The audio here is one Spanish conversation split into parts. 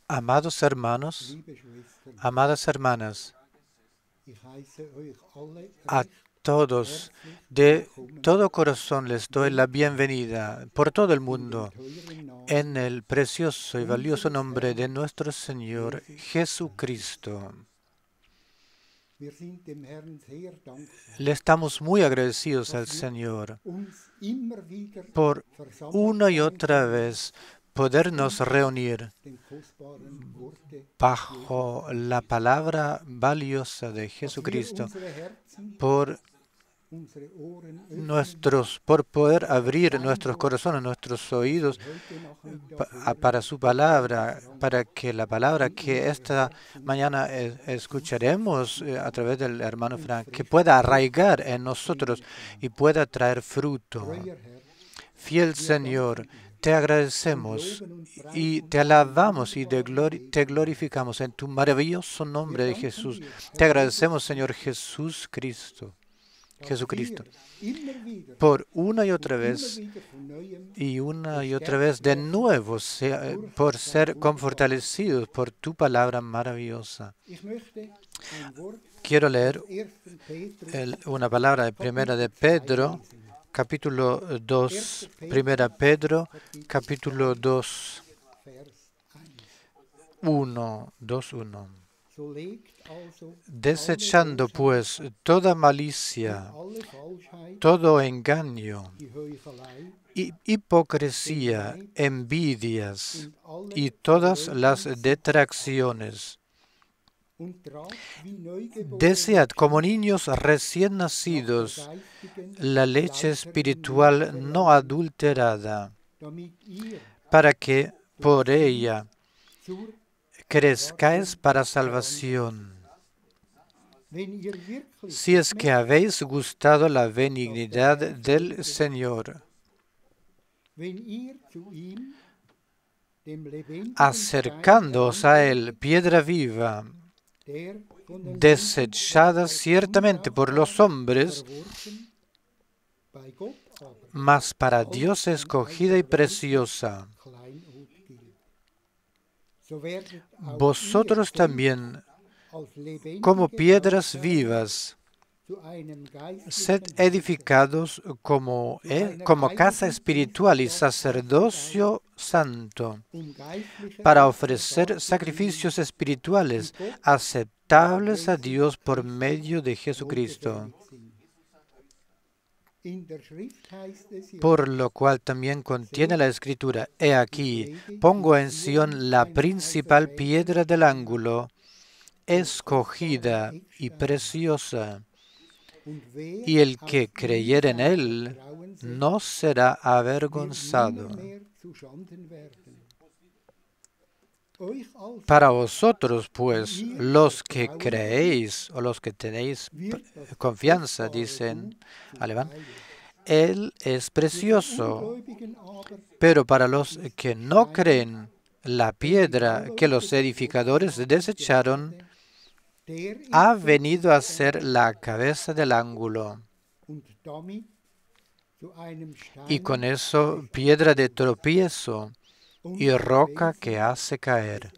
Amados hermanos, amadas hermanas, a todos, de todo corazón les doy la bienvenida por todo el mundo en el precioso y valioso nombre de nuestro Señor Jesucristo. Le estamos muy agradecidos al Señor por una y otra vez podernos reunir bajo la palabra valiosa de Jesucristo, por poder abrir nuestros corazones, nuestros oídos para su palabra, para que la palabra que esta mañana escucharemos a través del hermano Frank, que pueda arraigar en nosotros y pueda traer fruto. Fiel Señor, te agradecemos y te alabamos y te glorificamos en tu maravilloso nombre de Jesús. Te agradecemos, Señor Jesucristo, por una y otra vez de nuevo, por ser fortalecidos por tu palabra maravillosa. Quiero leer una palabra de Primera de Pedro, capítulo 2, Primera Pedro, capítulo 2, 1. Desechando pues toda malicia, todo engaño, hipocresía, envidias y todas las detracciones. Desead como niños recién nacidos la leche espiritual no adulterada, para que por ella crezcáis para salvación, si es que habéis gustado la benignidad del Señor, acercándoos a Él, piedra viva, desechada ciertamente por los hombres, mas para Dios escogida y preciosa. Vosotros también, como piedras vivas, sed edificados como casa espiritual y sacerdocio santo, para ofrecer sacrificios espirituales aceptables a Dios por medio de Jesucristo. Por lo cual también contiene la Escritura: He aquí, pongo en Sión la principal piedra del ángulo, escogida y preciosa, y el que creyere en él no será avergonzado. Para vosotros, pues, los que creéis o los que tenéis confianza, dicen en alemán, Él es precioso. Pero para los que no creen, la piedra que los edificadores desecharon ha venido a ser la cabeza del ángulo, y con eso piedra de tropiezo y roca que hace caer.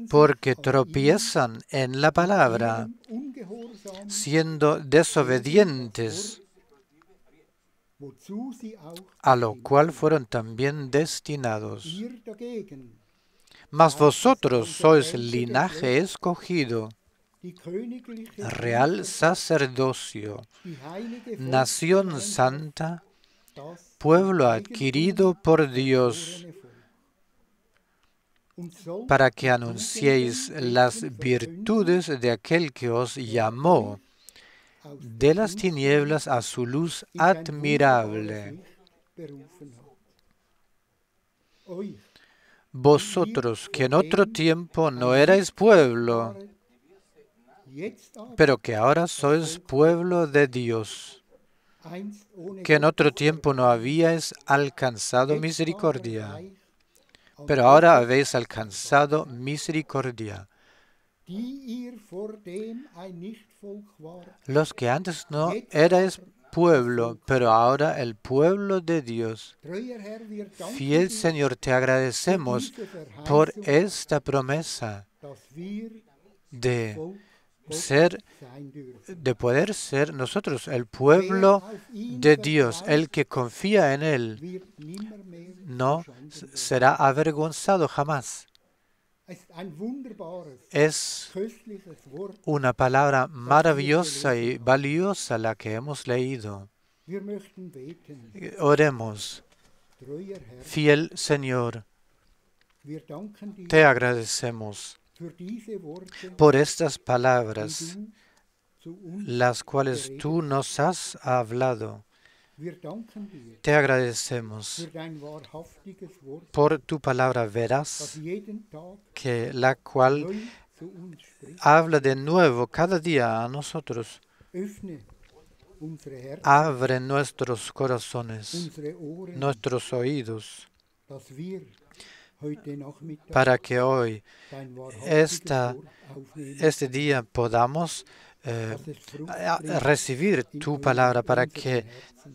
Porque tropiezan en la palabra, siendo desobedientes, a lo cual fueron también destinados. Mas vosotros sois linaje escogido, real sacerdocio, nación santa, pueblo adquirido por Dios, para que anunciéis las virtudes de aquel que os llamó de las tinieblas a su luz admirable. Vosotros que en otro tiempo no erais pueblo, pero que ahora sois pueblo de Dios, que en otro tiempo no habíais alcanzado misericordia, pero ahora habéis alcanzado misericordia. Los que antes no erais pueblo, pero ahora el pueblo de Dios. Fiel Señor, te agradecemos por esta promesa de poder ser nosotros el pueblo de Dios. El que confía en Él no será avergonzado jamás. Es una palabra maravillosa y valiosa la que hemos leído. Oremos. Fiel Señor, te agradecemos por estas palabras, las cuales tú nos has hablado. Te agradecemos por tu palabra veraz, la cual habla de nuevo cada día a nosotros. Abre nuestros corazones, nuestros oídos, para que hoy, este día, podamos recibir tu palabra, para que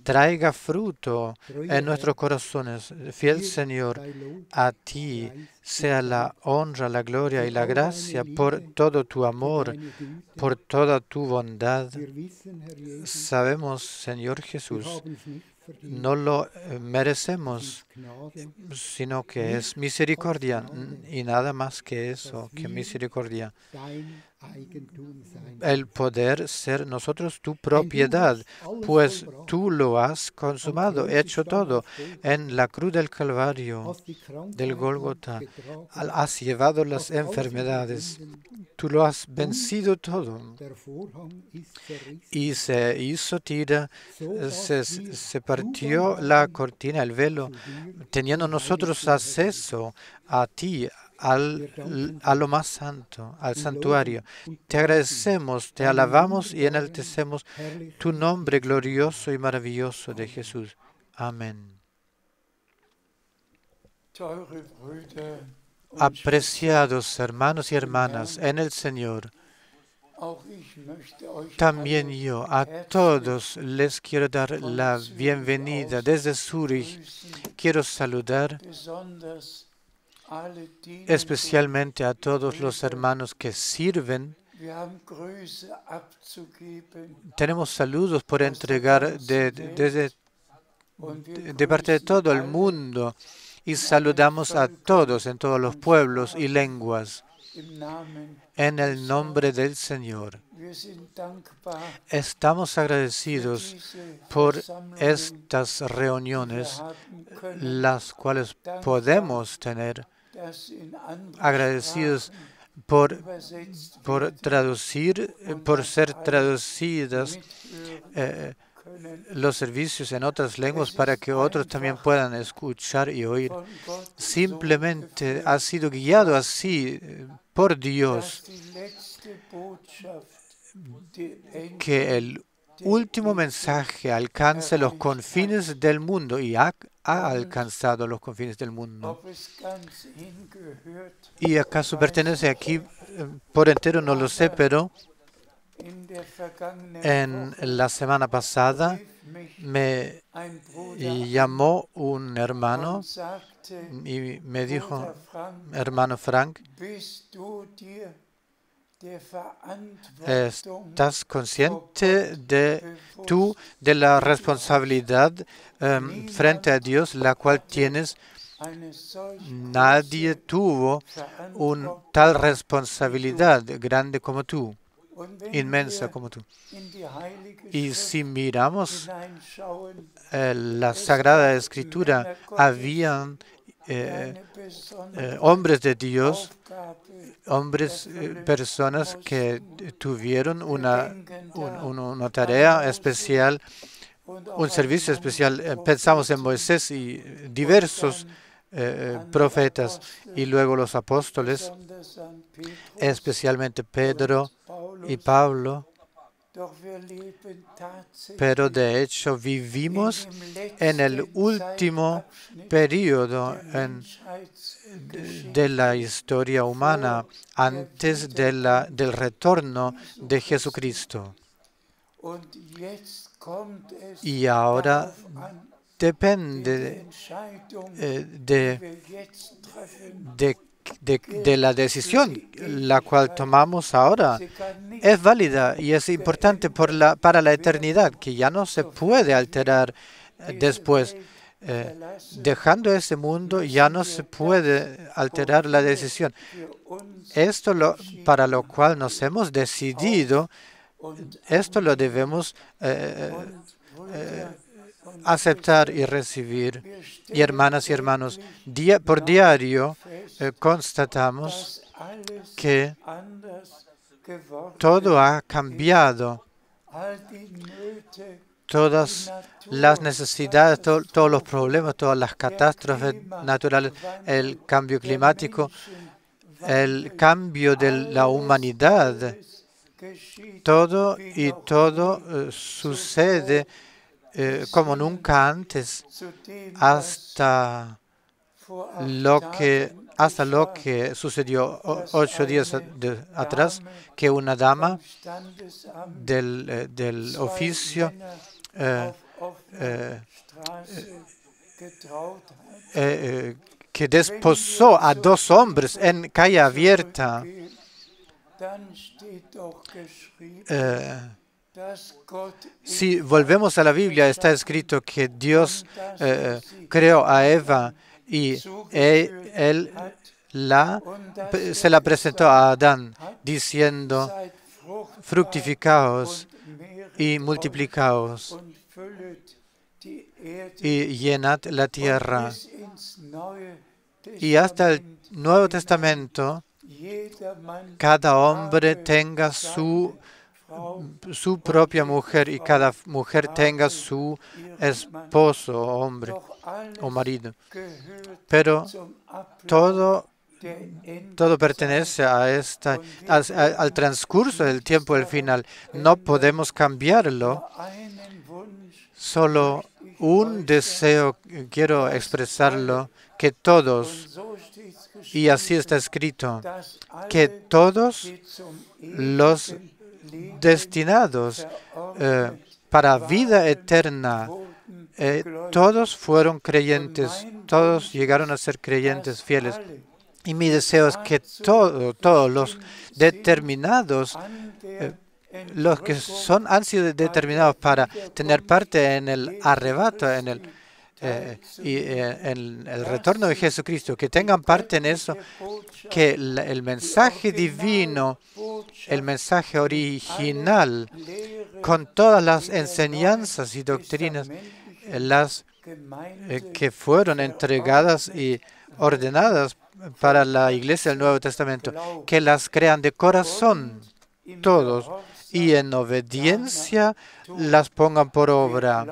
traiga fruto en nuestros corazones. Fiel Señor, a ti sea la honra, la gloria y la gracia por todo tu amor, por toda tu bondad. Sabemos, Señor Jesús, no lo merecemos, sino que es misericordia y nada más que eso, que misericordia. El poder ser nosotros tu propiedad, pues tú lo has consumado, hecho todo en la cruz del Calvario, del Gólgota. Has llevado las enfermedades, tú lo has vencido todo. Y se hizo tira, se partió la cortina, el velo, teniendo nosotros acceso a ti, a lo más santo, al santuario. Te agradecemos, te alabamos y enaltecemos tu nombre glorioso y maravilloso de Jesús. Amén. Apreciados hermanos y hermanas en el Señor, también yo a todos les quiero dar la bienvenida desde Zúrich. Quiero saludar especialmente a todos los hermanos que sirven. Tenemos saludos por entregar de parte de todo el mundo, y saludamos a todos en todos los pueblos y lenguas. en el nombre del Señor. Estamos agradecidos por estas reuniones, las cuales podemos tener, agradecidos por ser traducidas los servicios en otras lenguas para que otros también puedan escuchar y oír. Simplemente ha sido guiado así por Dios que el último mensaje alcance los confines del mundo y ha alcanzado los confines del mundo. ¿Y acaso pertenece aquí por entero? No lo sé, pero en la semana pasada me llamó un hermano y me dijo: hermano Frank, ¿estás consciente de la responsabilidad frente a Dios, la cual tienes? Nadie tuvo una tal responsabilidad grande como tú, inmensa como tú. Y si miramos la Sagrada Escritura, habían hombres de Dios, personas que tuvieron una tarea especial, un servicio especial. Pensamos en Moisés y diversos profetas, y luego los apóstoles, especialmente Pedro y Pablo. Pero de hecho vivimos en el último periodo de la historia humana, antes del retorno de Jesucristo. Y ahora depende de la decisión la cual tomamos ahora. Es válida y es importante para la eternidad, que ya no se puede alterar después. Dejando ese mundo ya no se puede alterar la decisión. Esto para lo cual nos hemos decidido, esto lo debemos aceptar y recibir. Y hermanas y hermanos, por diario constatamos que todo ha cambiado. Todas las necesidades, todos los problemas, todas las catástrofes naturales, el cambio climático, el cambio de la humanidad, todo sucede como nunca antes, hasta lo que sucedió 8 días atrás, que una dama del oficio que desposó a 2 hombres en calle abierta. Si volvemos a la Biblia, está escrito que Dios creó a Eva y él se la presentó a Adán diciendo: fructificaos y multiplicaos y llenad la tierra. Y hasta el Nuevo Testamento, cada hombre tenga su propia mujer y cada mujer tenga su esposo, hombre o marido. Pero todo pertenece al transcurso del tiempo del final. No podemos cambiarlo. Solo un deseo quiero expresarlo, que todos, y así está escrito, que todos los destinados para vida eterna, todos fueron creyentes, todos llegaron a ser creyentes fieles. Y mi deseo es que todos los determinados, los que han sido determinados para tener parte en el arrebato, en en el retorno de Jesucristo, que tengan parte en eso, que el mensaje divino, el mensaje original, con todas las enseñanzas y doctrinas, las que fueron entregadas y ordenadas para la Iglesia del Nuevo Testamento, que las crean de corazón todos y en obediencia las pongan por obra.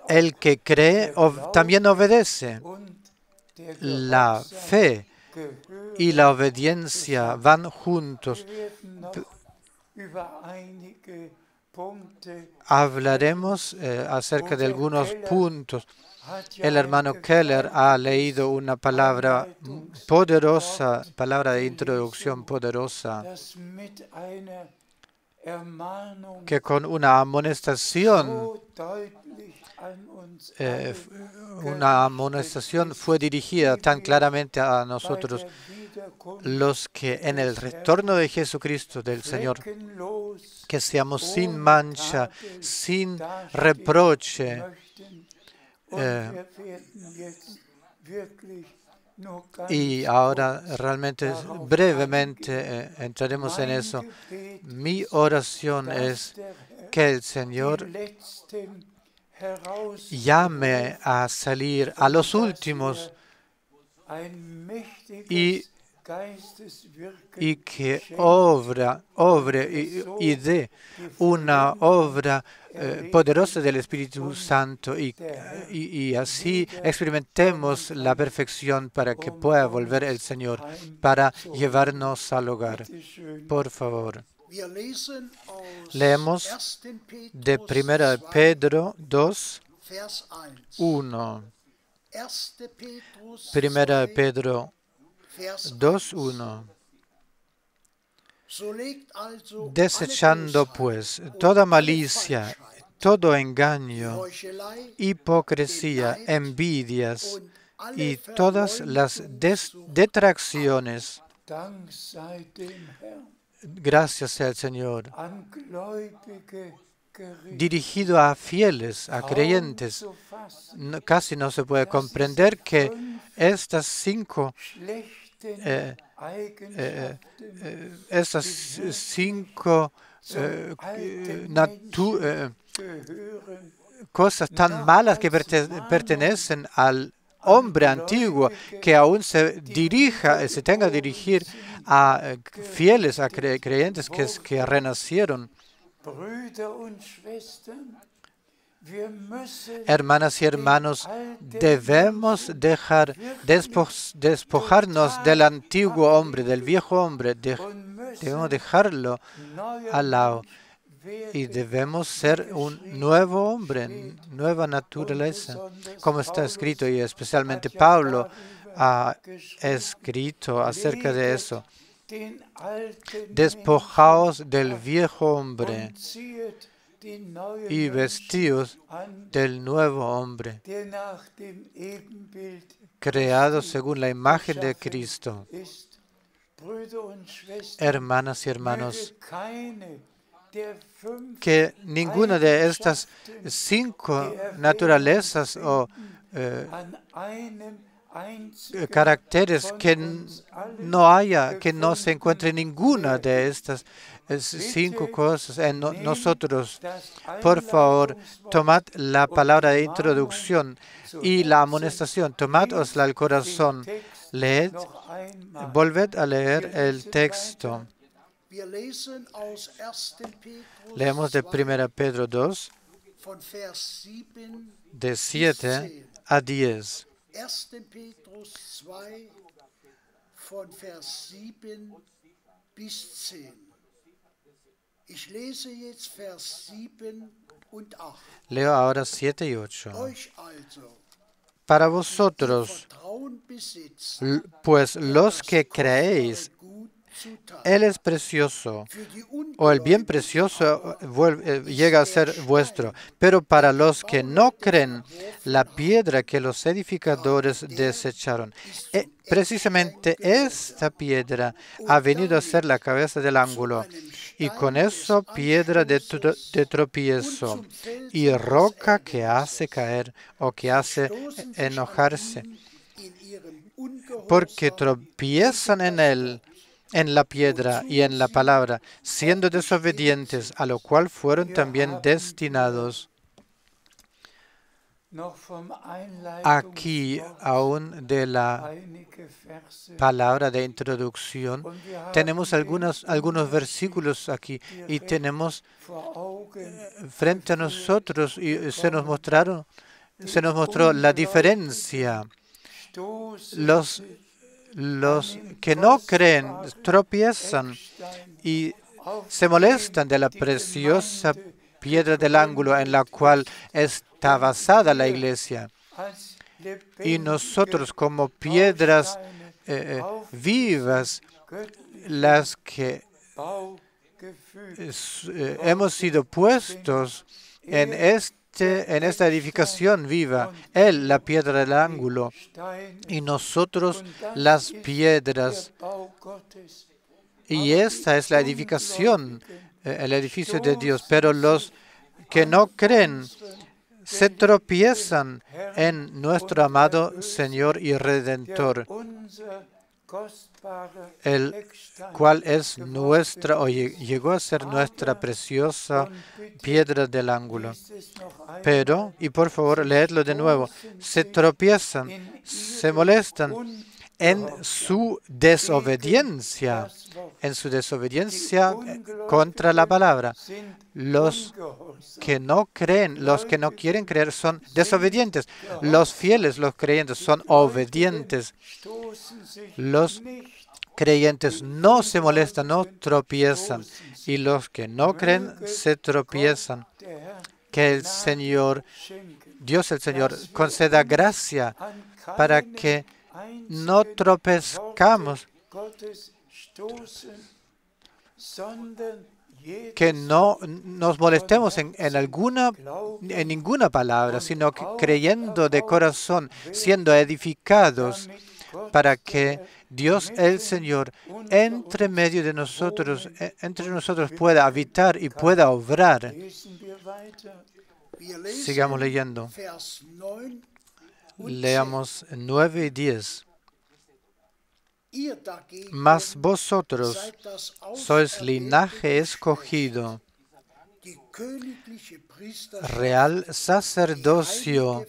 El que cree también obedece. La fe y la obediencia van juntos. Hablaremos acerca de algunos puntos. El hermano Keller ha leído una palabra poderosa, palabra de introducción poderosa, que con una amonestación fue dirigida tan claramente a nosotros, los que en el retorno de Jesucristo, del Señor, que seamos sin mancha, sin reproche. Y ahora realmente, brevemente, entraremos en eso. Mi oración es que el Señor llame a salir a los últimos y que obre y dé una obra poderosa del Espíritu Santo y así experimentemos la perfección para que pueda volver el Señor para llevarnos al hogar. Por favor. Leemos de 1 Pedro 2, 1. 1 Pedro 2:1. Desechando pues toda malicia, todo engaño, hipocresía, envidias y todas las detracciones. Gracias sea al Señor. Dirigido a fieles, a creyentes. Casi no se puede comprender que estas cinco cosas tan malas que pertenecen al hombre antiguo, que aún se tenga que dirigir a fieles, a creyentes que renacieron. Hermanas y hermanos, debemos despojarnos del antiguo hombre, del viejo hombre. Debemos dejarlo al lado y debemos ser un nuevo hombre, nueva naturaleza, como está escrito, y especialmente Pablo ha escrito acerca de eso. Despojaos del viejo hombre y vestíos del nuevo hombre, creado según la imagen de Cristo. Hermanas y hermanos, que ninguna de estas cinco naturalezas o caracteres que no se encuentre ninguna de estas cinco cosas en nosotros. Por favor, tomad la palabra de introducción y la amonestación, tomádosla al corazón, leed, volved a leer el texto. Leemos de 1 Pedro 2, de 7 a 10. 1. Petrus 2, von Vers 7 bis 10. Ich lese jetzt Vers 7 und 8. Leo ahora 7 y 8. Euch also, para vosotros, pues los que creéis Él es precioso, o el bien precioso llega a ser vuestro. Pero para los que no creen, la piedra que los edificadores desecharon, precisamente esta piedra ha venido a ser la cabeza del ángulo, y con eso piedra de tropiezo y roca que hace caer o que hace enojarse, porque tropiezan en él, en la piedra y en la palabra, siendo desobedientes, a lo cual fueron también destinados. Aquí, aún de la palabra de introducción, tenemos algunos versículos aquí y tenemos frente a nosotros y se nos mostró la diferencia. Los que no creen tropiezan y se molestan de la preciosa piedra del ángulo en la cual está basada la iglesia. Y nosotros como piedras vivas, las que hemos sido puestos en esta edificación viva, Él, la piedra del ángulo, y nosotros las piedras. Y esta es la edificación, el edificio de Dios. Pero los que no creen se tropiezan en nuestro amado Señor y Redentor, el cual es nuestra, o llegó a ser nuestra preciosa piedra del ángulo. Pero, y por favor, leedlo de nuevo, se tropiezan, se molestan en su desobediencia contra la palabra. Los que no creen, los que no quieren creer son desobedientes. Los fieles, los creyentes, son obedientes. Los creyentes no se molestan, no tropiezan. Y los que no creen se tropiezan. Que el Señor, Dios el Señor, conceda gracia para que no tropezcamos, que no nos molestemos en ninguna palabra, sino que creyendo de corazón, siendo edificados, para que Dios el Señor entre medio de nosotros, entre nosotros pueda habitar y pueda obrar. Sigamos leyendo. Leamos 9 y 10. Mas vosotros sois linaje escogido, real sacerdocio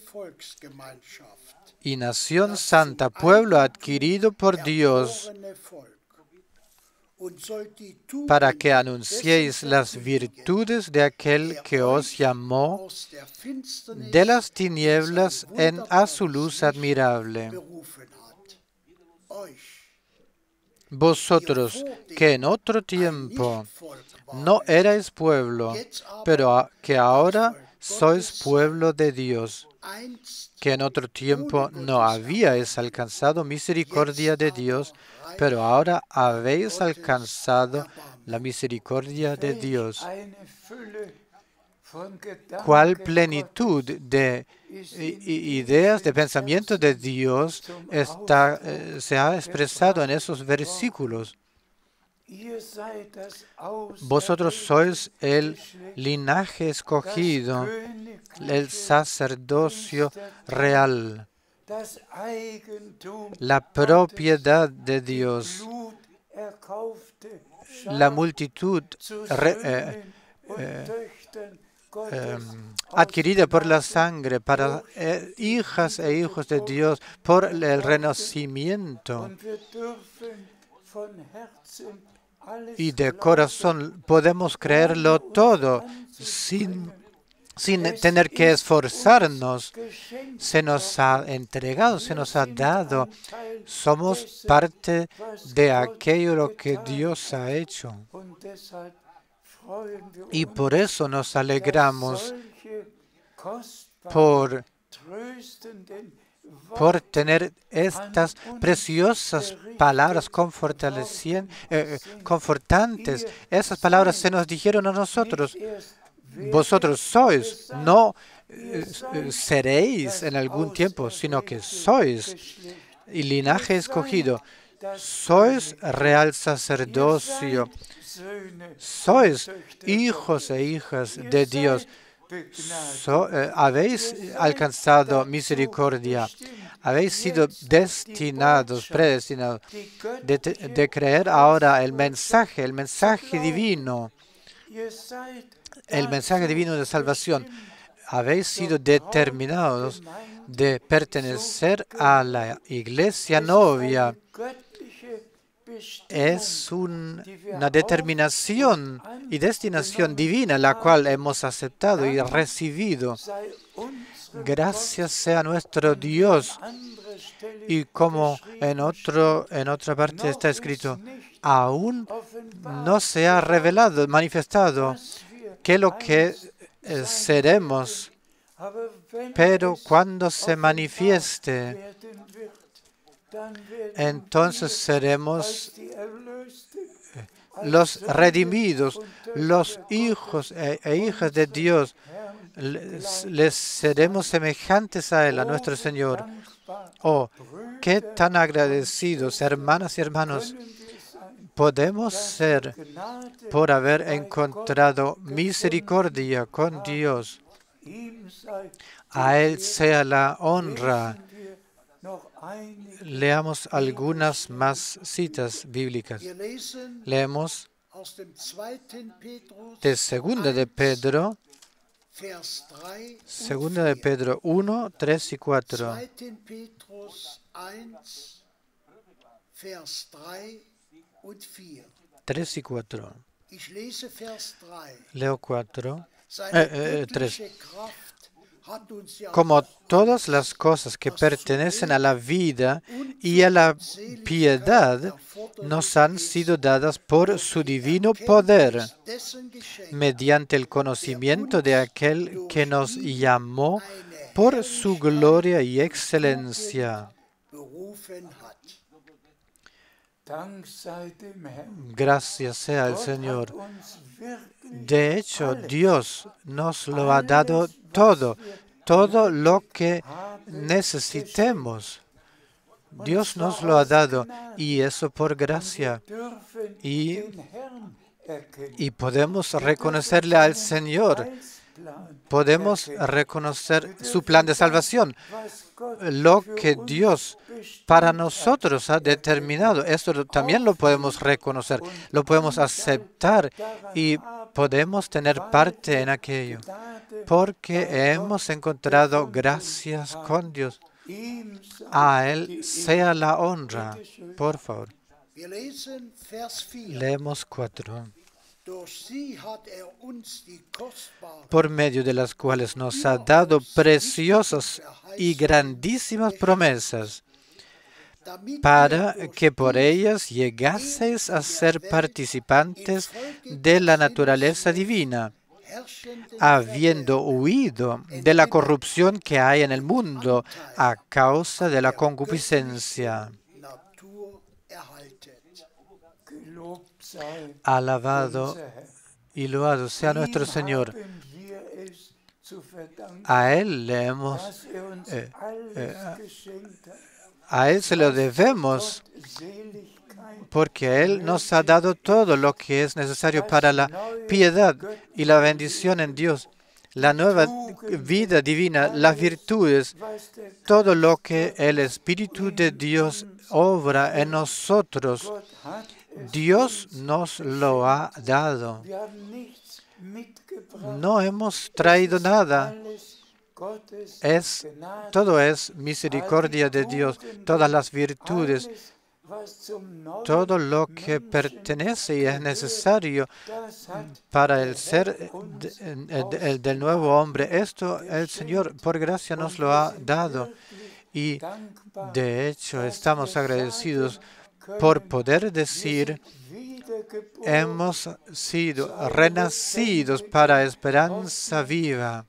y nación santa, pueblo adquirido por Dios, para que anunciéis las virtudes de aquel que os llamó de las tinieblas a su luz admirable. Vosotros que en otro tiempo no erais pueblo, pero que ahora sois pueblo de Dios, que en otro tiempo no habíais alcanzado misericordia de Dios, pero ahora habéis alcanzado la misericordia de Dios. ¿Cuál plenitud de ideas, de pensamiento de Dios se ha expresado en esos versículos? Vosotros sois el linaje escogido, el sacerdocio real, la propiedad de Dios, la multitud adquirida por la sangre, para hijas e hijos de Dios, por el renacimiento. Y de corazón podemos creerlo todo sin tener que esforzarnos. Se nos ha entregado, se nos ha dado. Somos parte de aquello que Dios ha hecho. Y por eso nos alegramos por por tener estas preciosas palabras confortantes. Esas palabras se nos dijeron a nosotros. Vosotros sois, no seréis en algún tiempo, sino que sois y linaje escogido. Sois real sacerdocio. Sois hijos e hijas de Dios. Habéis alcanzado misericordia. Habéis sido destinados, predestinados, de creer ahora el mensaje divino, el mensaje divino de salvación. Habéis sido determinados de pertenecer a la iglesia novia. Es una determinación y destinación divina la cual hemos aceptado y recibido. Gracias sea nuestro Dios. Y como en otra parte está escrito, aún no se ha revelado, manifestado, que lo que seremos, pero cuando se manifieste, entonces seremos los redimidos, los hijos e hijas de Dios. Les seremos semejantes a Él, a nuestro Señor. Oh, qué tan agradecidos, hermanas y hermanos, podemos ser por haber encontrado misericordia con Dios. A Él sea la honra. Leamos algunas más citas bíblicas. Leemos de Segunda de Pedro 1, 3 y 4. 3 y 4. Leo 3. Como todas las cosas que pertenecen a la vida y a la piedad nos han sido dadas por su divino poder, mediante el conocimiento de aquel que nos llamó por su gloria y excelencia. Gracias sea al Señor. De hecho, Dios nos lo ha dado todo lo que necesitemos. Dios nos lo ha dado, y eso por gracia. Y podemos reconocerle al Señor. Podemos reconocer su plan de salvación, lo que Dios para nosotros ha determinado. Esto también lo podemos reconocer, lo podemos aceptar y podemos tener parte en aquello, porque hemos encontrado gracias con Dios. A Él sea la honra. Por favor. Leemos 4. Por medio de las cuales nos ha dado preciosas y grandísimas promesas, para que por ellas llegaseis a ser participantes de la naturaleza divina, habiendo huido de la corrupción que hay en el mundo a causa de la concupiscencia. Alabado y loado sea nuestro Señor. A Él le hemos, a Él se lo debemos, porque Él nos ha dado todo lo que es necesario para la piedad y la bendición en Dios, la nueva vida divina, las virtudes, todo lo que el Espíritu de Dios obra en nosotros. Dios nos lo ha dado. No hemos traído nada. Todo es misericordia de Dios, todas las virtudes, todo lo que pertenece y es necesario para el ser del nuevo hombre. Esto el Señor por gracia nos lo ha dado. Y de hecho estamos agradecidos por poder decir, hemos sido renacidos para esperanza viva.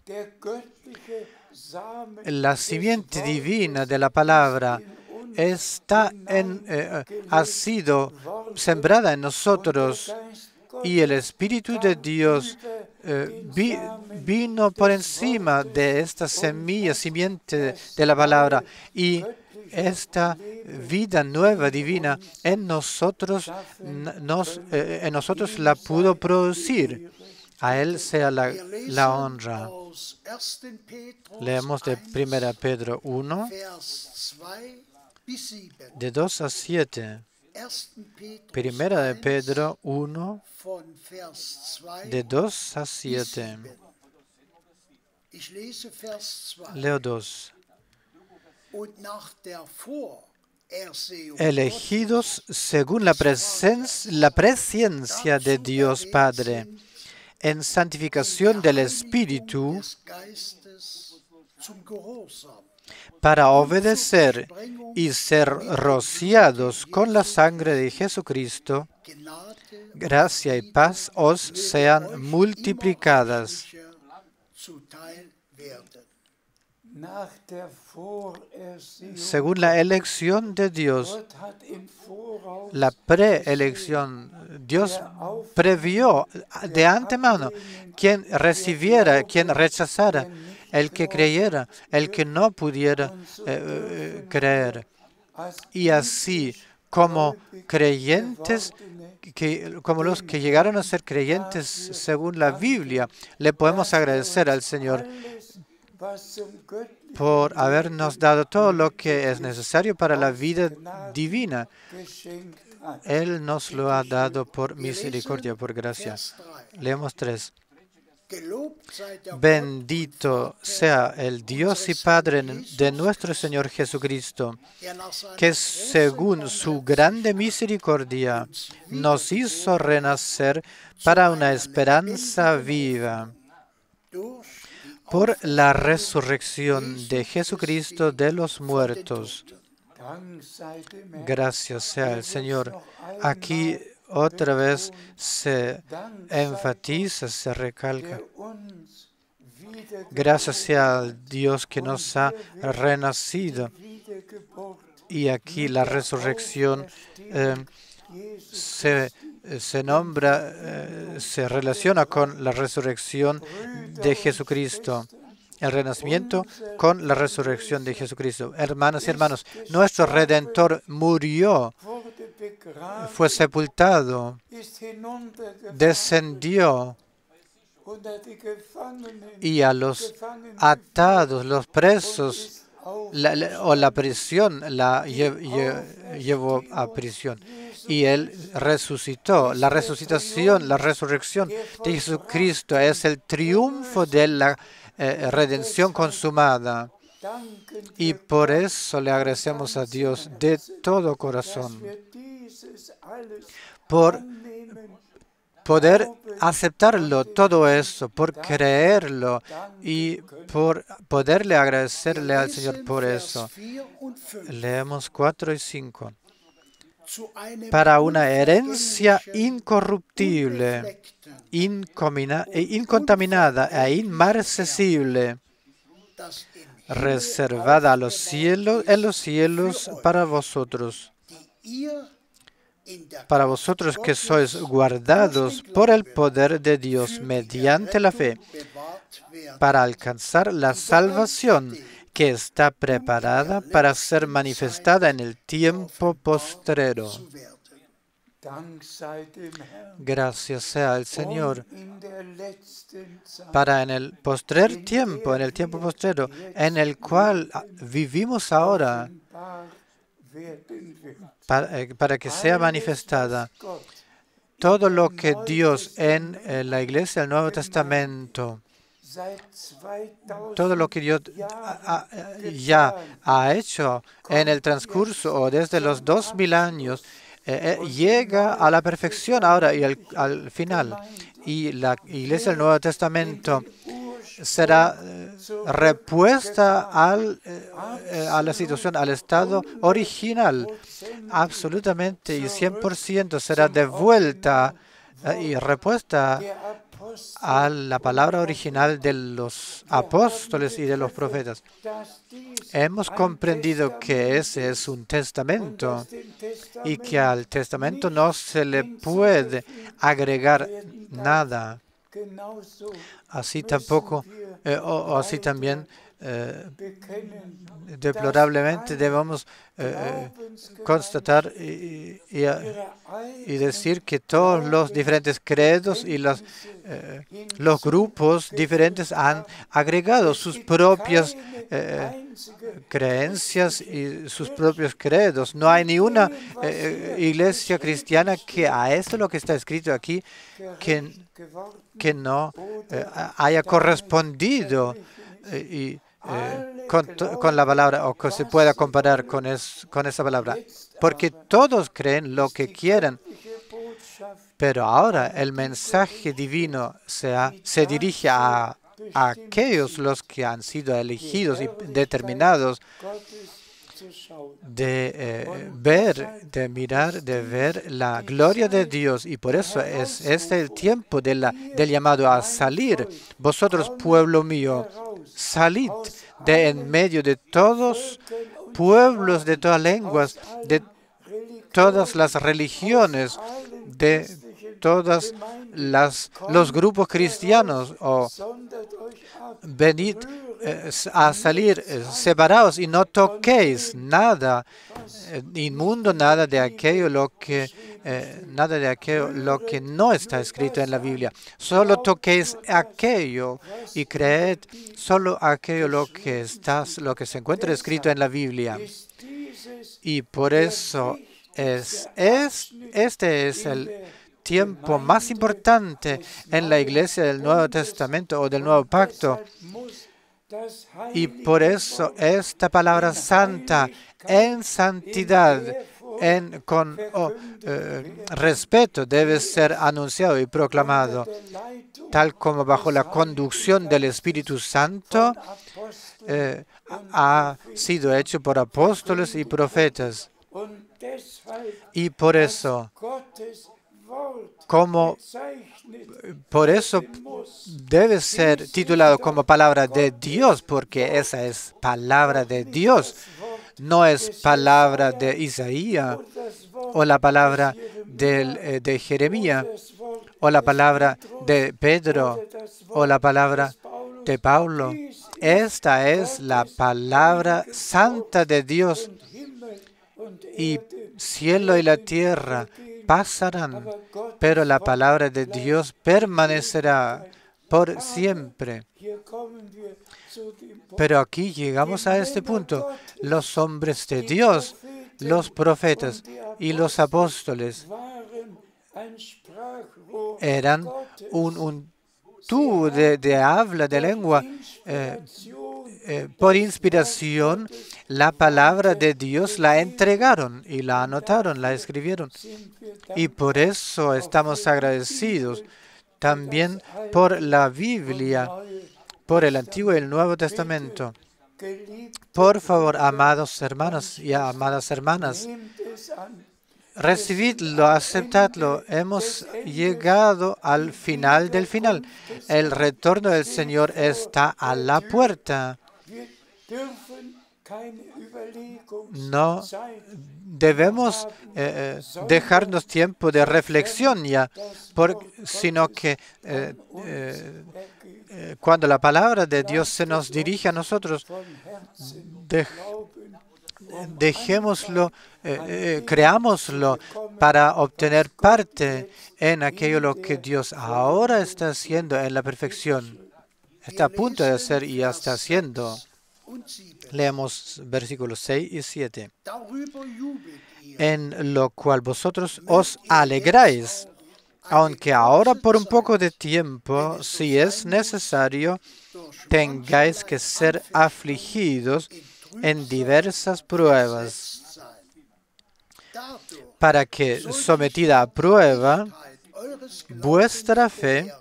la simiente divina de la palabra ha sido sembrada en nosotros y el Espíritu de Dios vino por encima de esta semilla, simiente de la palabra, y esta vida nueva divina en nosotros la pudo producir. A Él sea la honra. Leemos de 1 Pedro 1, de 2 a 7. Primera de Pedro 1, de 2 a 7. Leo 2. Elegidos según la presencia de Dios Padre, en santificación del Espíritu, para obedecer y ser rociados con la sangre de Jesucristo, gracia y paz os sean multiplicadas. Según la elección de Dios, la preelección, Dios previó de antemano quien recibiera, quien rechazara, el que creyera, el que no pudiera creer. Y así como creyentes, como los que llegaron a ser creyentes según la Biblia, le podemos agradecer al Señor por habernos dado todo lo que es necesario para la vida divina. Él nos lo ha dado por misericordia, por gracia. Leemos 3. Bendito sea el Dios y Padre de nuestro Señor Jesucristo, que según su grande misericordia nos hizo renacer para una esperanza viva por la resurrección de Jesucristo de los muertos. Gracias sea el Señor. Aquí otra vez se enfatiza, se recalca. Gracias sea al Dios que nos ha renacido. Y aquí la resurrección se nombra, se relaciona con la resurrección de Jesucristo. El renacimiento con la resurrección de Jesucristo. Hermanas y hermanos, nuestro Redentor murió, fue sepultado, descendió y a los atados, los presos, la prisión la llevó a prisión. Y Él resucitó. La resucitación, la resurrección de Jesucristo es el triunfo de la redención consumada. Y por eso le agradecemos a Dios de todo corazón por poder aceptarlo, todo eso, por creerlo y por poderle agradecerle al Señor por eso. Leemos 4 y 5. Para una herencia incorruptible, incontaminada e inmarcesible, reservada a los cielos, en los cielos para vosotros que sois guardados por el poder de Dios mediante la fe, para alcanzar la salvación que está preparada para ser manifestada en el tiempo postrero. Gracias sea al Señor. Para en el postrer tiempo, en el tiempo postrero, en el cual vivimos ahora, para que sea manifestada todo lo que Dios en la Iglesia del Nuevo Testamento, todo lo que Dios ya ha hecho en el transcurso o desde los 2000 años, llega a la perfección ahora y al final. Y la Iglesia del Nuevo Testamento será repuesta a la situación, al estado original, absolutamente y 100% será devuelta y repuesta a la palabra original de los apóstoles y de los profetas. Hemos comprendido que ese es un testamento y que al testamento no se le puede agregar nada. Así tampoco, o así también, deplorablemente debemos constatar y decir que todos los diferentes credos y los grupos diferentes han agregado sus propias creencias y sus propios credos. No hay ni una iglesia cristiana que a esto lo que está escrito aquí que no haya correspondido con la palabra o que se pueda comparar con esa palabra. Porque todos creen lo que quieren. Pero ahora el mensaje divino se dirige a aquellos los que han sido elegidos y determinados de ver la gloria de Dios. Y por eso es el tiempo del llamado a salir. Vosotros, pueblo mío, salid de en medio de todos pueblos, de todas lenguas, de todas las religiones, de todos los grupos cristianos, o venid a salir separados y no toquéis nada inmundo, nada de aquello lo que no está escrito en la Biblia. Solo toquéis aquello y creed solo aquello lo que se encuentra escrito en la Biblia. Y por eso este es el tiempo más importante en la iglesia del Nuevo Testamento o del Nuevo Pacto. Y por eso esta palabra santa, en santidad, con respeto, debe ser anunciado y proclamado, tal como bajo la conducción del Espíritu Santo ha sido hecho por apóstoles y profetas. Y por eso debe ser titulado como palabra de Dios, porque esa es palabra de Dios. No es palabra de Isaías, o la palabra de Jeremías, o la palabra de Pedro, o la palabra de Pablo. Esta es la palabra santa de Dios. Y cielo y la tierra pasarán, pero la palabra de Dios permanecerá por siempre. Pero aquí llegamos a este punto. Los hombres de Dios, los profetas y los apóstoles eran un tubo de habla, de lengua. Por inspiración, la palabra de Dios la entregaron y la anotaron, la escribieron. Y por eso estamos agradecidos también por la Biblia, por el Antiguo y el Nuevo Testamento. Por favor, amados hermanos y amadas hermanas, recibidlo, aceptadlo. Hemos llegado al final del final. El retorno del Señor está a la puerta. No debemos dejarnos tiempo de reflexión ya, sino que cuando la palabra de Dios se nos dirige a nosotros, dejémoslo, creámoslo para obtener parte en aquello lo que Dios ahora está haciendo en la perfección. Está a punto de hacer y ya está haciendo. Leemos versículos 6 y 7. En lo cual vosotros os alegráis, aunque ahora por un poco de tiempo, si es necesario, tengáis que ser afligidos en diversas pruebas, para que, sometida a prueba, vuestra fe,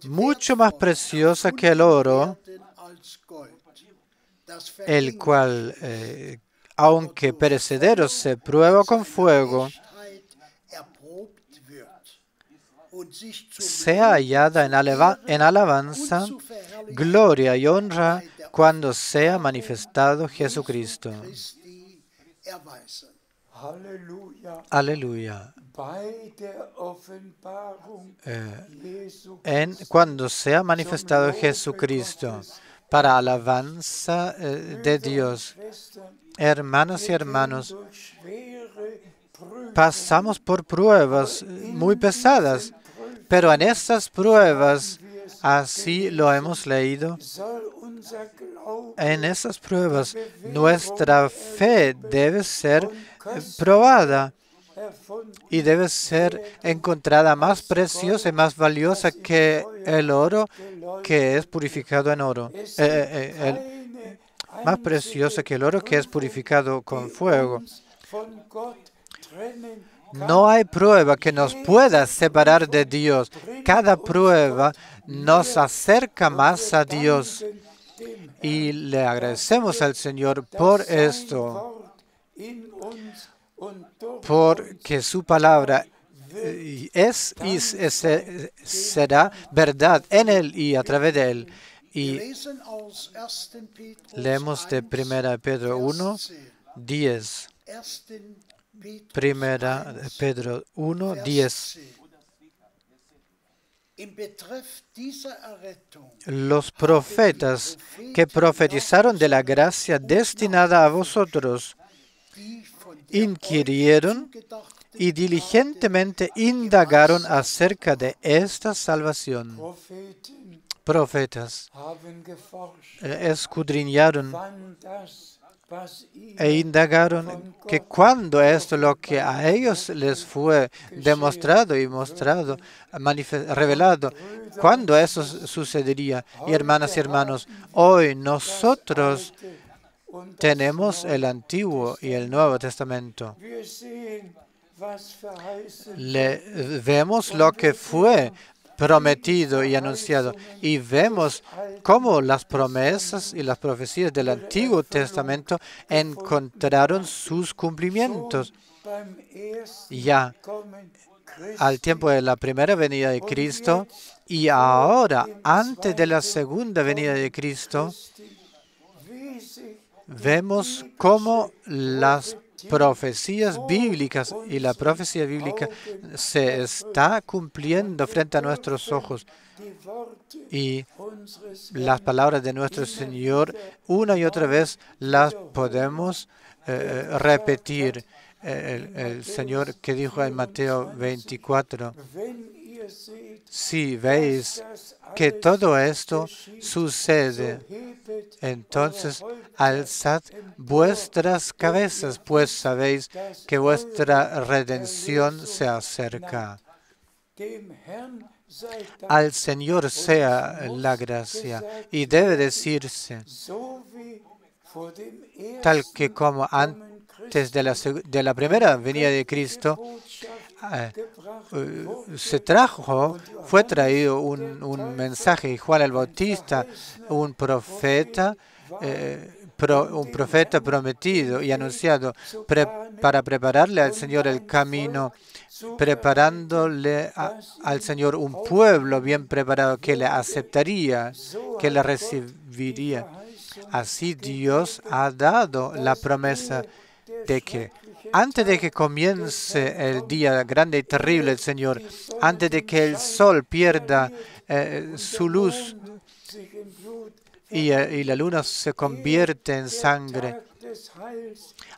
mucho más preciosa que el oro, el cual, aunque perecedero, se prueba con fuego, sea hallada en alabanza, gloria y honra cuando sea manifestado Jesucristo. Aleluya. Cuando sea manifestado Jesucristo, para alabanza de Dios. Hermanas y hermanos, pasamos por pruebas muy pesadas, pero en estas pruebas, así lo hemos leído, en esas pruebas nuestra fe debe ser probada y debe ser encontrada más preciosa y más valiosa que el oro que es purificado en oro. Más preciosa que el oro que es purificado con fuego. No hay prueba que nos pueda separar de Dios. Cada prueba nos acerca más a Dios. Y le agradecemos al Señor por esto, porque su palabra es y será verdad en Él y a través de Él. Y leemos de 1 Pedro 1, 10. 1 Pedro 1, 10. Los profetas que profetizaron de la gracia destinada a vosotros inquirieron y diligentemente indagaron acerca de esta salvación. Profetas escudriñaron e indagaron que cuando esto lo que a ellos les fue demostrado y mostrado, revelado, cuando eso sucedería. Y hermanas y hermanos, hoy nosotros tenemos el Antiguo y el Nuevo Testamento. Vemos lo que fue prometido y anunciado, y vemos cómo las promesas y las profecías del Antiguo Testamento encontraron sus cumplimientos ya al tiempo de la primera venida de Cristo, y ahora, antes de la segunda venida de Cristo, vemos cómo las profecías bíblicas y la profecía bíblica se está cumpliendo frente a nuestros ojos. Y las palabras de nuestro Señor, una y otra vez, las podemos repetir. El Señor que dijo en Mateo 24, si veis que todo esto sucede, entonces alzad vuestras cabezas, pues sabéis que vuestra redención se acerca. Al Señor sea la gracia, y debe decirse, tal que como antes de la primera venida de Cristo, fue traído un mensaje, y Juan el Bautista, un profeta prometido y anunciado para prepararle al Señor el camino, preparándole al Señor un pueblo bien preparado que le aceptaría, que le recibiría. Así Dios ha dado la promesa de que antes de que comience el día grande y terrible del Señor, antes de que el sol pierda su luz y la luna se convierte en sangre,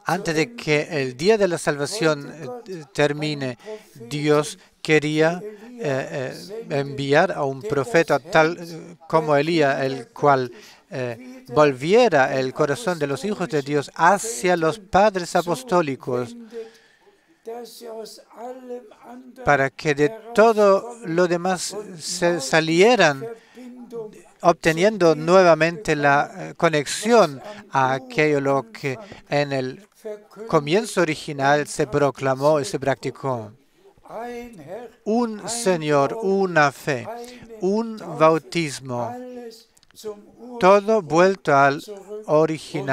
antes de que el día de la salvación termine, Dios quería enviar a un profeta tal como Elías, el cual volviera el corazón de los hijos de Dios hacia los padres apostólicos, para que de todo lo demás se salieran, obteniendo nuevamente la conexión a aquello lo que en el comienzo original se proclamó y se practicó. Un Señor, una fe, un bautismo, todo vuelto al origen.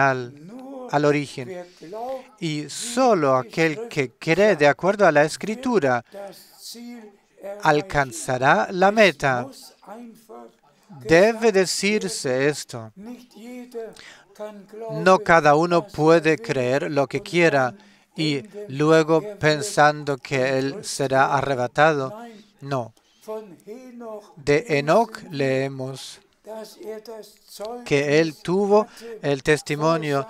Y solo aquel que cree de acuerdo a la Escritura alcanzará la meta. Debe decirse esto. No cada uno puede creer lo que quiera y luego pensando que él será arrebatado. No. De Enoc leemos que él tuvo el testimonio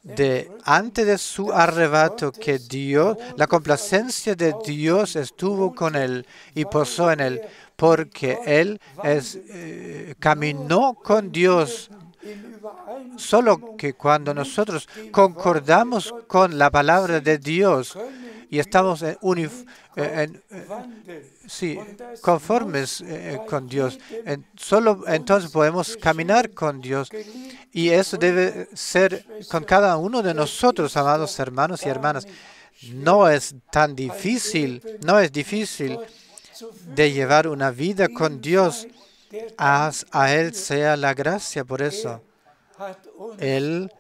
de antes de su arrebato que Dios, la complacencia de Dios estuvo con él y posó en él, porque él caminó con Dios. Solo que cuando nosotros concordamos con la palabra de Dios y estamos conformes con Dios, solo entonces podemos caminar con Dios. Y eso debe ser con cada uno de nosotros, amados hermanos y hermanas. No es tan difícil, no es difícil de llevar una vida con Dios. A Él sea la gracia por eso. Él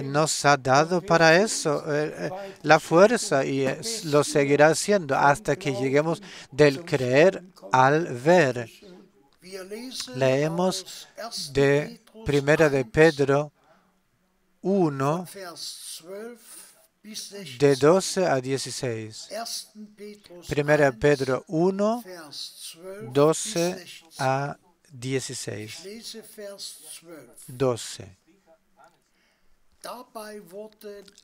nos ha dado para eso la fuerza y lo seguirá haciendo hasta que lleguemos del creer al ver. Leemos de 1 de Pedro 1, de 12 a 16. 1 Pedro 1, 12 a 16. 12.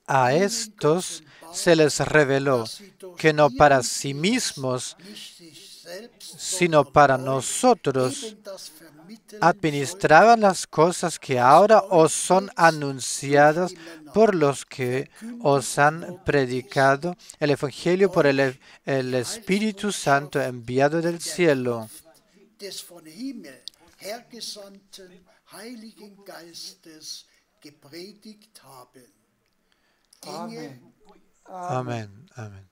A estos se les reveló que no para sí mismos, sino para nosotros, administraban las cosas que ahora os son anunciadas por los que os han predicado el Evangelio por el Espíritu Santo enviado del cielo. Amén. Amén.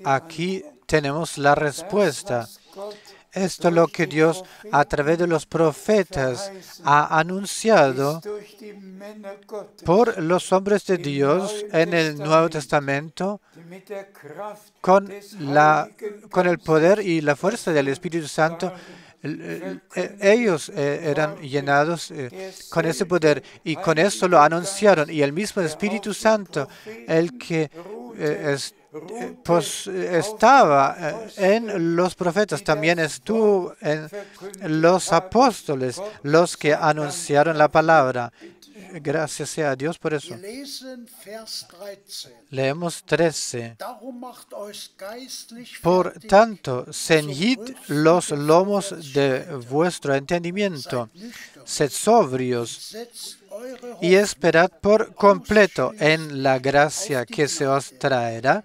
Aquí tenemos la respuesta. Esto es lo que Dios a través de los profetas ha anunciado por los hombres de Dios en el Nuevo Testamento con el poder y la fuerza del Espíritu Santo. Ellos eran llenados con ese poder y con eso lo anunciaron. Y el mismo Espíritu Santo, el que estaba en los profetas, también estuvo en los apóstoles, los que anunciaron la palabra. Gracias sea a Dios por eso. Leemos 13. Por tanto, ceñid los lomos de vuestro entendimiento, sed sobrios y esperad por completo en la gracia que se os traerá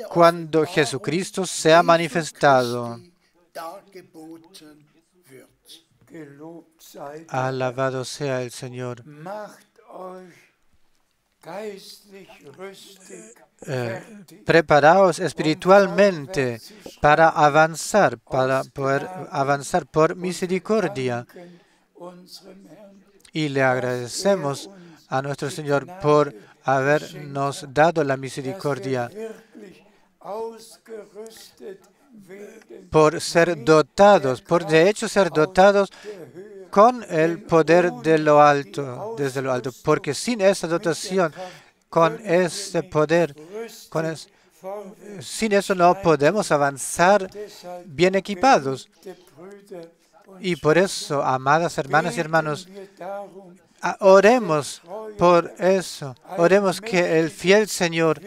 cuando Jesucristo sea manifestado. Alabado sea el Señor. Preparaos espiritualmente para poder avanzar por misericordia. Y le agradecemos a nuestro Señor por habernos dado la misericordia, por ser dotados, ser dotados con el poder de lo alto, desde lo alto, porque sin esa dotación, con ese poder, sin eso no podemos avanzar bien equipados. Y por eso, amadas hermanas y hermanos, oremos por eso. Oremos que el fiel Señor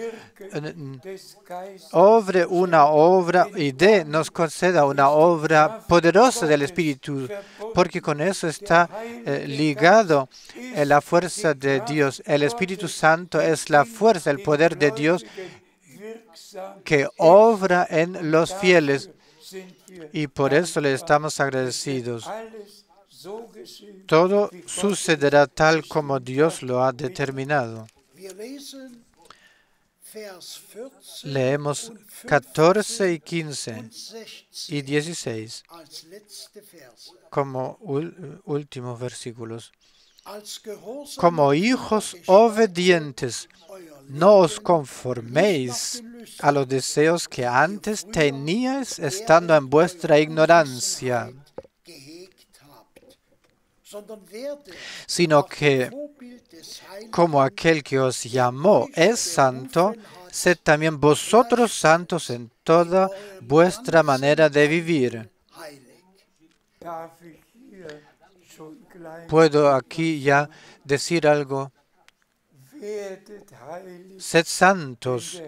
obre una obra y nos conceda una obra poderosa del Espíritu, porque con eso está ligado la fuerza de Dios. El Espíritu Santo es la fuerza, el poder de Dios que obra en los fieles. Y por eso le estamos agradecidos. Todo sucederá tal como Dios lo ha determinado. Leemos 14 y 15 y 16 como últimos versículos. como hijos obedientes, no os conforméis a los deseos que antes teníais estando en vuestra ignorancia, sino que, como aquel que os llamó es santo, sed también vosotros santos en toda vuestra manera de vivir. ¿Puedo aquí ya decir algo? Sed santos,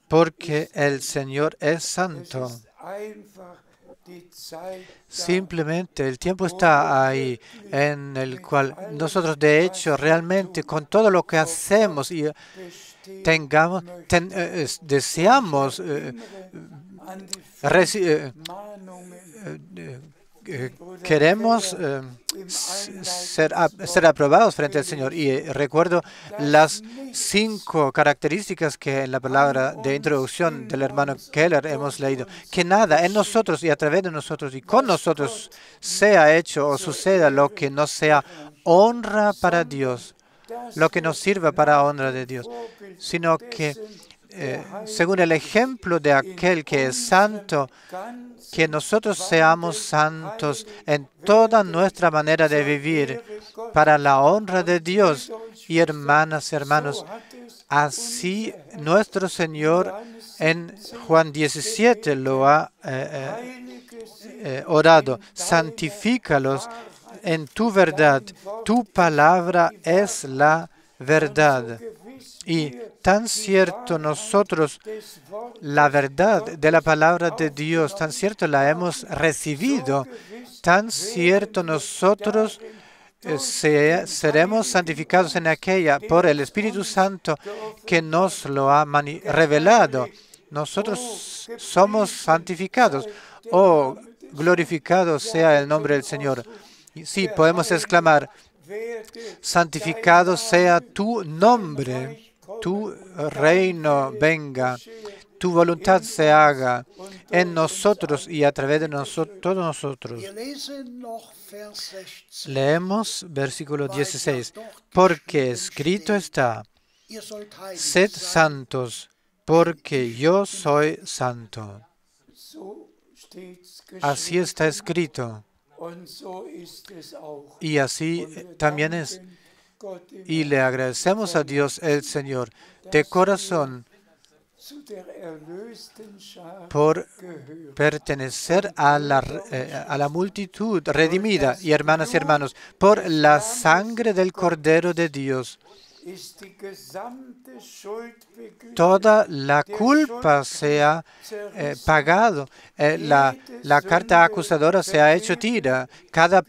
porque el Señor es santo. Simplemente el tiempo está ahí en el cual nosotros de hecho realmente con todo lo que hacemos y deseamos queremos ser aprobados frente al Señor. Y recuerdo las 5 características que en la palabra de introducción del hermano Keller hemos leído. Que nada en nosotros y a través de nosotros y con nosotros sea hecho o suceda lo que no sea honra para Dios, lo que nos sirva para honra de Dios, sino que según el ejemplo de aquel que es santo, que nosotros seamos santos en toda nuestra manera de vivir para la honra de Dios. Y hermanas y hermanos, así nuestro Señor en Juan 17 lo ha orado. Santifícalos en tu verdad. Tu palabra es la verdad. Y tan cierto nosotros la verdad de la palabra de Dios, tan cierto la hemos recibido, tan cierto nosotros seremos santificados en aquella por el Espíritu Santo que nos lo ha revelado. Nosotros somos santificados. Oh, glorificado sea el nombre del Señor. Sí, podemos exclamar, santificado sea tu nombre, tu reino venga, tu voluntad se haga en nosotros y a través de todos nosotros. Leemos versículo 16. Porque escrito está, sed santos, porque yo soy santo. Así está escrito. Y así también es. Y le agradecemos a Dios el Señor de corazón por pertenecer a la multitud redimida. Y hermanas y hermanos, por la sangre del Cordero de Dios, toda la culpa se ha pagado. La carta acusadora se ha hecho tira. Cada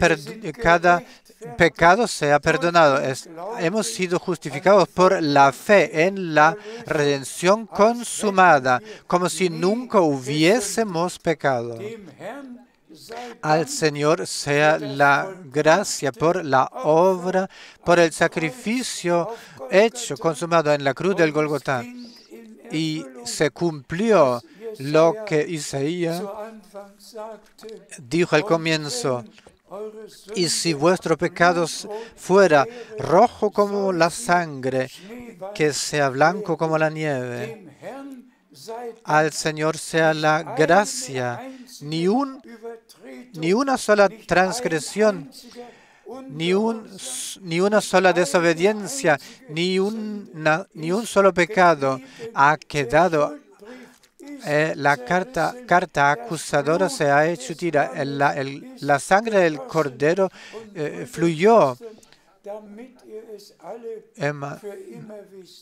pecado se ha perdonado. Hemos sido justificados por la fe en la redención consumada, como si nunca hubiésemos pecado. Al Señor sea la gracia por la obra, por el sacrificio hecho, consumado en la cruz del Golgotá. Y se cumplió lo que Isaías dijo al comienzo. Y si vuestro pecado fuera rojo como la sangre, que sea blanco como la nieve. Al Señor sea la gracia, ni una sola transgresión, ni una sola desobediencia, ni un solo pecado ha quedado. La carta acusadora se ha hecho tira. La sangre del Cordero fluyó.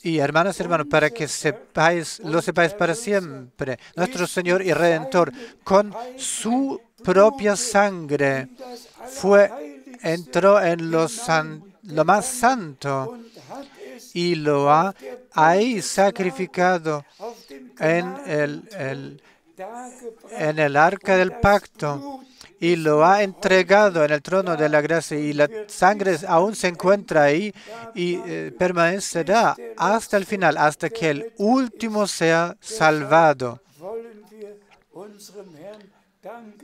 Y hermanas y hermanos, para que lo sepáis para siempre, nuestro Señor y Redentor, con su propia sangre, entró en lo más santo y lo ha ahí sacrificado en el arca del pacto y lo ha entregado en el trono de la gracia, y la sangre aún se encuentra ahí y permanecerá hasta el final, hasta que el último sea salvado.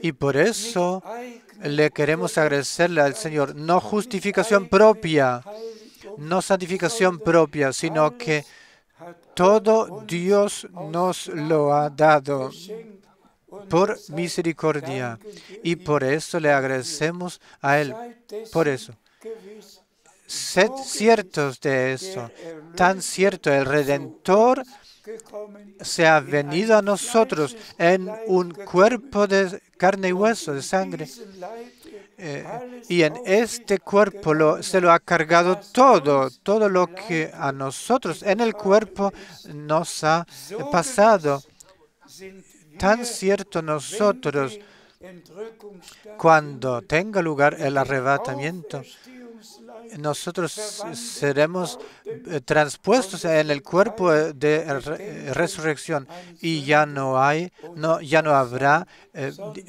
Y por eso le queremos agradecerle al Señor, no justificación propia, no santificación propia, sino que todo Dios nos lo ha dado por misericordia. Y por eso le agradecemos a Él. Por eso, sed ciertos de eso. Tan cierto, el Redentor se ha venido a nosotros en un cuerpo de carne y hueso, de sangre. Y en este cuerpo se lo ha cargado todo lo que a nosotros en el cuerpo nos ha pasado. Tan cierto nosotros, cuando tenga lugar el arrebatamiento, nosotros seremos transpuestos en el cuerpo de resurrección y ya no habrá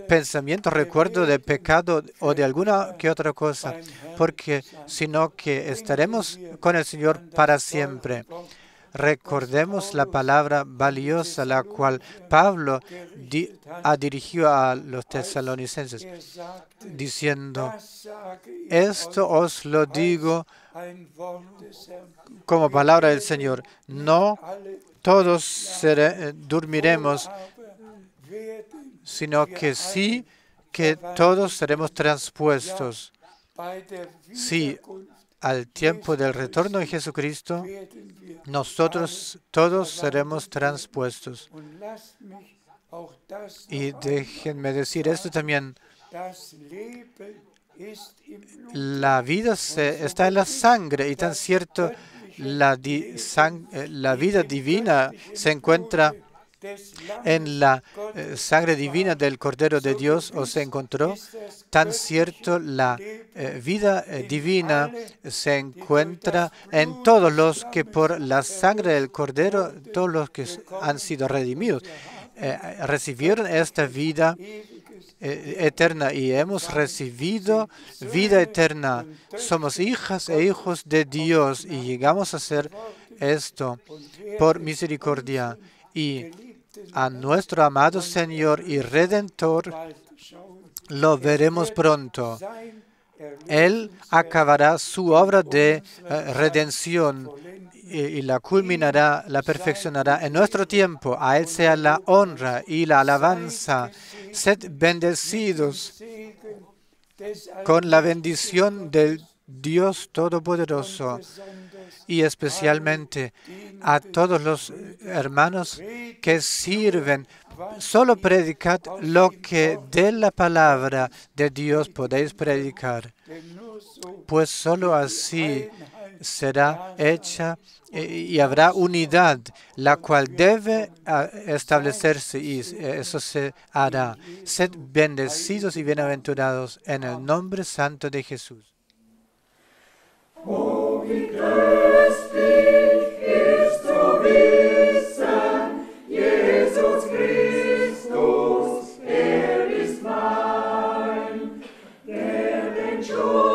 pensamiento, recuerdo de pecado o de alguna que otra cosa, sino que estaremos con el Señor para siempre. Recordemos la palabra valiosa, la cual Pablo ha dirigido a los tesalonicenses, diciendo, esto os lo digo como palabra del Señor. No todos dormiremos, sino que sí que todos seremos transpuestos. Sí, al tiempo del retorno de Jesucristo, nosotros todos seremos transpuestos. Y déjenme decir esto también. La vida está en la sangre y tan cierto la vida divina se encuentra en la sangre divina del Cordero de Dios o se encontró, tan cierto la vida divina se encuentra en todos los que por la sangre del Cordero, todos los que han sido redimidos, recibieron esta vida eterna y hemos recibido vida eterna. Somos hijas e hijos de Dios y llegamos a ser esto por misericordia. Y a nuestro amado Señor y Redentor lo veremos pronto. Él acabará su obra de redención y la culminará, la perfeccionará en nuestro tiempo. A Él sea la honra y la alabanza. Sed bendecidos con la bendición del Dios Todopoderoso y especialmente a todos los hermanos que sirven. Solo predicad lo que de la palabra de Dios podéis predicar, pues solo así será hecha y habrá unidad, la cual debe establecerse y eso se hará. Sed bendecidos y bienaventurados en el nombre santo de Jesús. Oh, wie köstlich ist zu wissen, Jesus Christus, ist mein, der den Schuld